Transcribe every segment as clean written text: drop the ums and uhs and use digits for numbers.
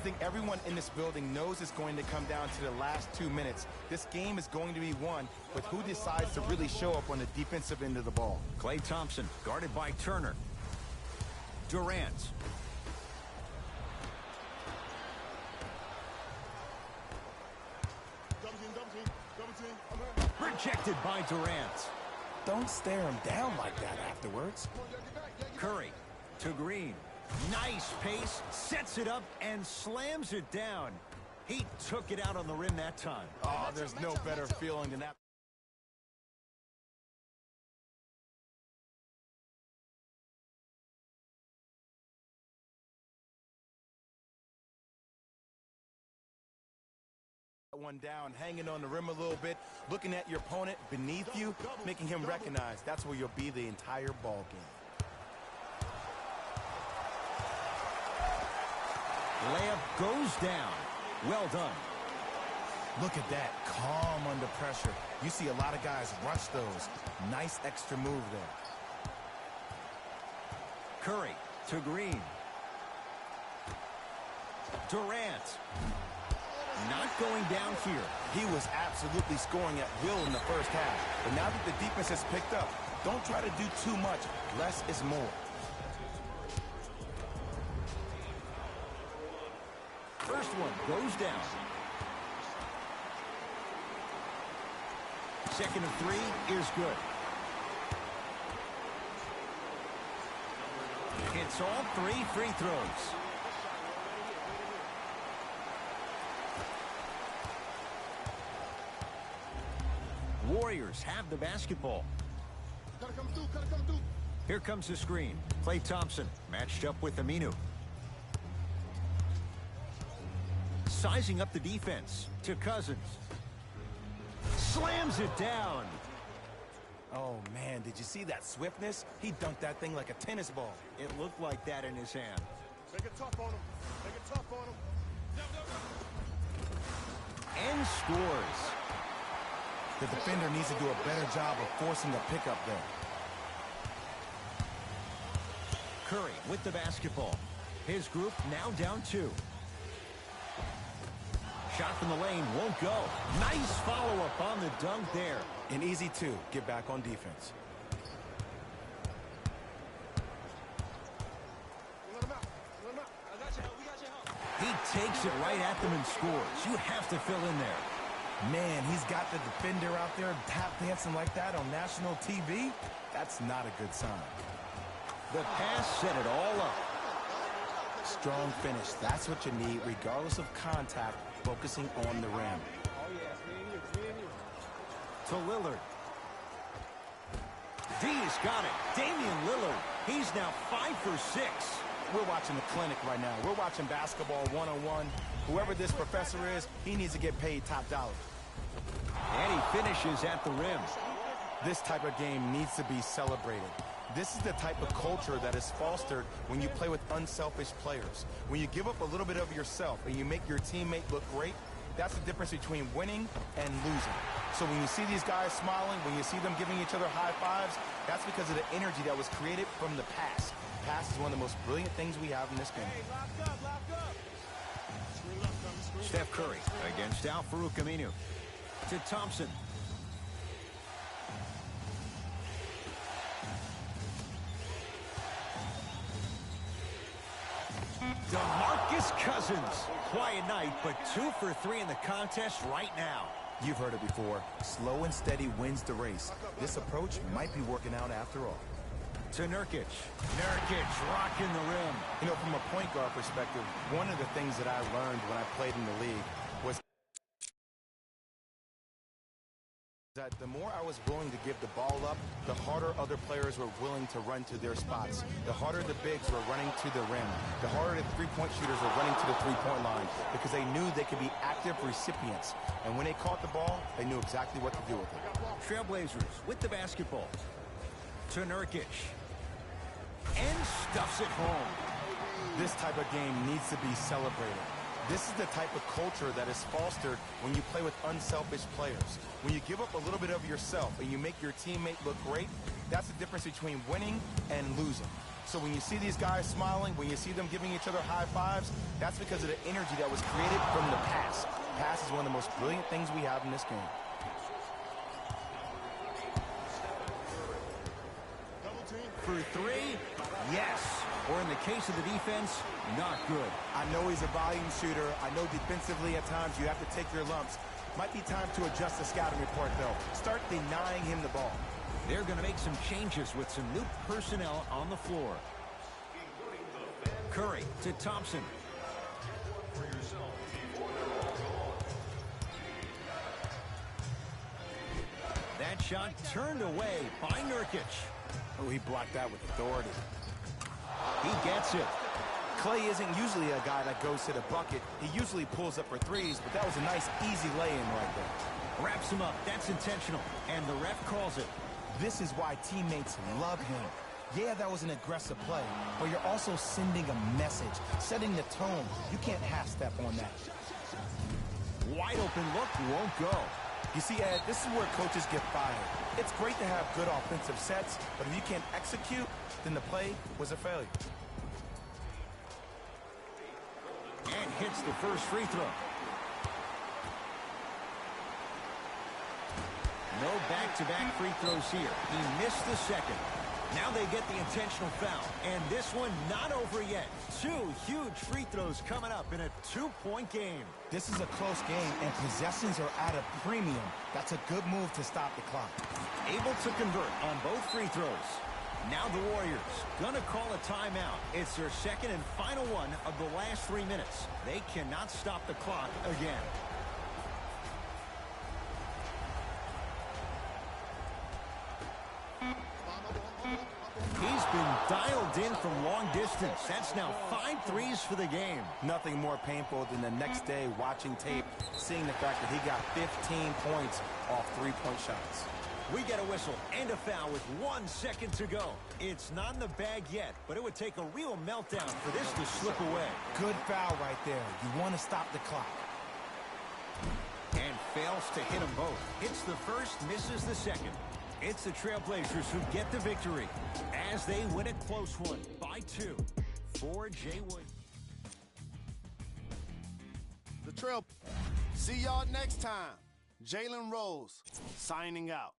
think everyone in this building knows it's going to come down to the last 2 minutes. This game is going to be won with who decides to really show up on the defensive end of the ball. Klay Thompson, guarded by Turner. Durant. Rejected by Durant. Don't stare him down like that afterwards. Curry to Green. Nice pace, sets it up, and slams it down. He took it out on the rim that time. Oh, there's no better feeling than that. One down, hanging on the rim a little bit, looking at your opponent beneath you, making him recognize that's where you'll be the entire ball game. Layup goes down. Well done. Look at that, calm under pressure. You see a lot of guys rush those. Nice extra move there. Curry to Green. Durant. Not going down here. He was absolutely scoring at will in the first half. But now that the defense has picked up, don't try to do too much. Less is more. First one goes down. Second and 3 is good. Hits all 3 free throws. Warriors have the basketball. Here comes the screen. Klay Thompson matched up with Aminu. Sizing up the defense to Cousins. Slams it down. Oh, man, did you see that swiftness? He dunked that thing like a tennis ball. It looked like that in his hand. Make it tough on him. Make it tough on him. And scores. The defender needs to do a better job of forcing a pickup there. Curry with the basketball. His group now down 2. Shot from the lane won't go. Nice follow-up on the dunk there. An easy 2. Get back on defense. He takes it right at them and scores. You have to fill in there. Man, he's got the defender out there tap dancing like that on national TV. That's not a good sign. The pass set it all up. Strong finish. That's what you need, regardless of contact, focusing on the rim. To Lillard. D's got it. Damian Lillard. He's now 5 for 6. We're watching the clinic right now. We're watching basketball 101. Whoever this professor is, he needs to get paid top dollar. And he finishes at the rim. This type of game needs to be celebrated. This is the type of culture that is fostered when you play with unselfish players. When you give up a little bit of yourself and you make your teammate look great, that's the difference between winning and losing. So when you see these guys smiling, when you see them giving each other high fives, that's because of the energy that was created from the pass. Pass is one of the most brilliant things we have in this game. Hey, lock up, lock up. Steph Curry against Al-Farouq Aminu. To Thompson. DeMarcus Cousins. Quiet night, but 2 for 3 in the contest right now. You've heard it before. Slow and steady wins the race. This approach might be working out after all. To Nurkic. Nurkic rocking the rim. You know, from a point guard perspective, one of the things that I learned when I played in the league was that the more I was willing to give the ball up, the harder other players were willing to run to their spots. The harder the bigs were running to the rim. The harder the three-point shooters were running to the three-point line because they knew they could be active recipients. And when they caught the ball, they knew exactly what to do with it. Trailblazers with the basketball. To Nurkic. And stuffs it home. This type of game needs to be celebrated. This is the type of culture that is fostered when you play with unselfish players. When you give up a little bit of yourself and you make your teammate look great, that's the difference between winning and losing. So when you see these guys smiling, when you see them giving each other high fives, that's because of the energy that was created from the pass. Pass is one of the most brilliant things we have in this game. For three, yes. Or in the case of the defense, not good. I know he's a volume shooter. I know defensively at times you have to take your lumps. Might be time to adjust the scouting report, though. Start denying him the ball. They're going to make some changes with some new personnel on the floor. Curry to Thompson. That shot turned away by Nurkic. Oh, he blocked that with authority. He gets it. Clay isn't usually a guy that goes to the bucket. He usually pulls up for threes, but that was a nice, easy lay-in right there. Wraps him up. That's intentional. And the ref calls it. This is why teammates love him. Yeah, that was an aggressive play, but you're also sending a message, setting the tone. You can't half-step on that. Wide open look won't go. You see, Ed, this is where coaches get fired. It's great to have good offensive sets, but if you can't execute, then the play was a failure. And hits the first free throw. No back-to-back free throws here. He missed the second. Now they get the intentional foul. And this one not over yet. Two huge free throws coming up in a two-point game. This is a close game, and possessions are at a premium. That's a good move to stop the clock. Able to convert on both free throws. Now the Warriors gonna call a timeout. It's their second and final one of the last 3 minutes. They cannot stop the clock again. He's been dialed in from long distance. That's now 5 threes for the game. Nothing more painful than the next day watching tape, seeing the fact that he got 15 points off three-point shots. We get a whistle and a foul with 1 second to go. It's not in the bag yet, but it would take a real meltdown for this to slip away. Good foul right there. You want to stop the clock. And fails to hit them both. Hits the first, misses the second. It's the Trailblazers who get the victory as they win a close one by 2 for Jay Wood. The Trail. See y'all next time. Jalen Rose signing out.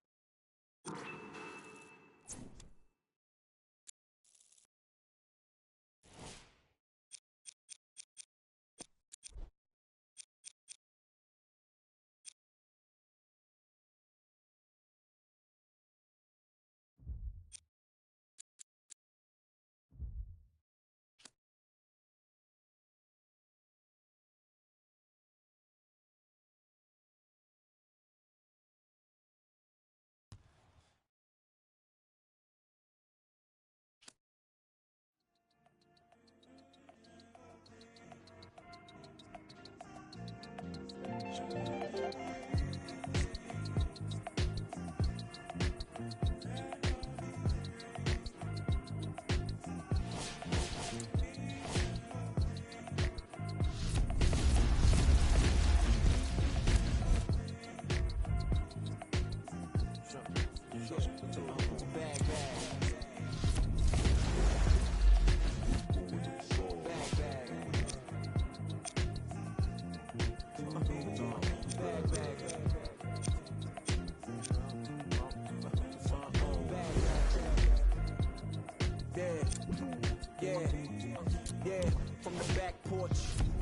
Yeah, from the back porch.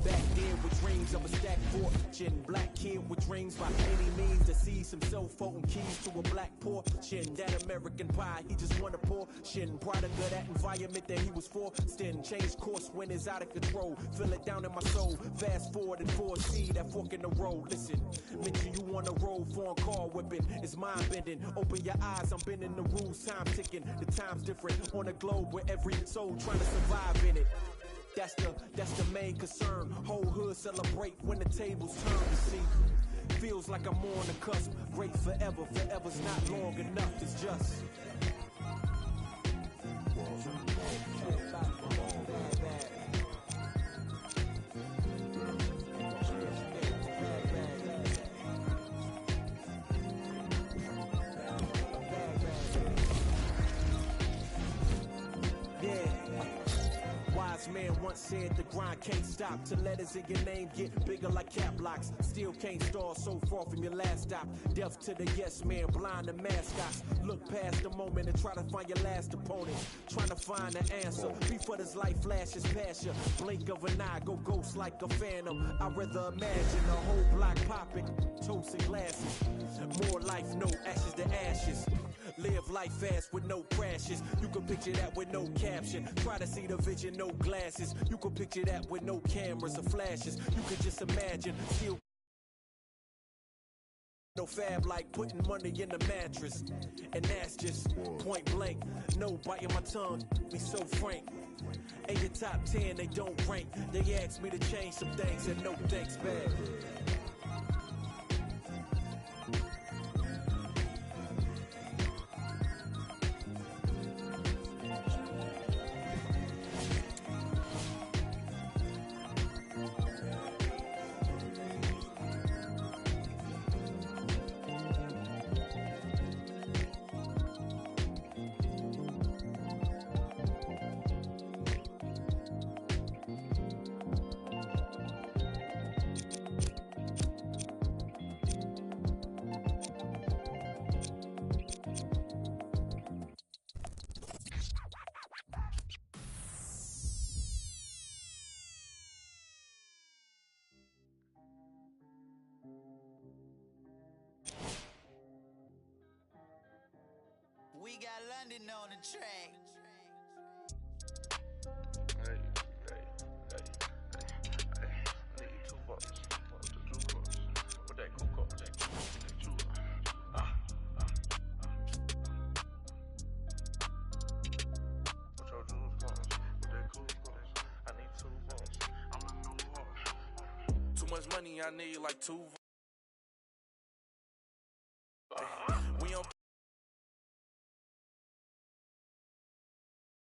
Back then with dreams of a stacked fortune. Black kid with dreams by any means to seize some cell phone keys to a black portion. That American pie, he just wanna portion. Product of that environment that he was forced in. Changed course when it's out of control. Feel it down in my soul. Fast forward and foresee that fork in the road. Listen, mention you on the road, foreign car whipping. It's mind bending. Open your eyes, I'm bending the rules. Time ticking. The time's different on a globe where every soul trying to survive in it. That's the main concern. Whole hood celebrate when the tables turn. You see, feels like I'm on the cusp. Great forever, forever's not long enough. It's just. Yeah. once said the grind can't stop till letters in your name get bigger like cap locks. Still can't stall so far from your last stop. Deaf to the yes man, blind to mascots. Look past the moment and try to find your last opponent. Trying to find an answer before this life flashes past you. Blink of an eye, go ghost like a phantom. I'd rather imagine a whole block popping, toast and glasses. More life, no ashes to ashes. Live life fast with no crashes. You can picture that with no caption. Try to see the vision, no glasses. You can picture that with no cameras or flashes. You could just imagine, still no fab like putting money in the mattress. And that's just point blank. No biting my tongue, be so frank. In your top 10, they don't rank. They asked me to change some things and no thanks back. We got London on the track. Hey, I need $2 for the jukebox. With that cook up, that chew. With your jukebox, with that cookbox. I need $2. I'm the new heart. Too much money, I need like $2.